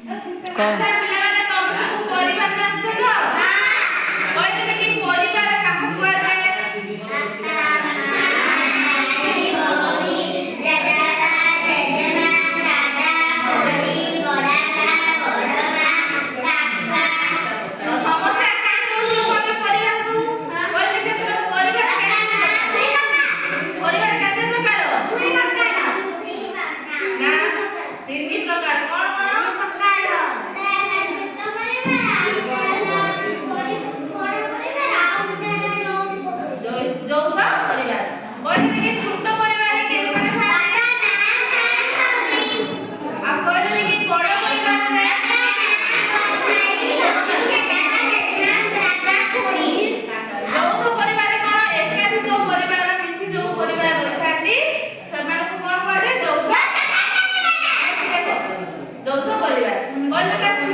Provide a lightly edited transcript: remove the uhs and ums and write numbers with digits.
अच्छा पिला माने तुम सब परिवार जानछ तो कहले देखि परिवार काहू कुआ जाए समस्या काहे होय परिवार को कहले देखि तोर परिवार केते प्रकार ना तीन प्रकार कौन যৌথ পরিবার বলি দেখি ছোট পরিবারে কে মানে থাকে আর কইলে দেখি বড় পরিবারে যৌথ পরিবারে কোন একাধিক পরিবার মিশি যে পরিবার রইছাନ୍ତି সেମାନଙ୍କୁ কোন কয় যৌথ যৌথ পরিবার বলি দেখি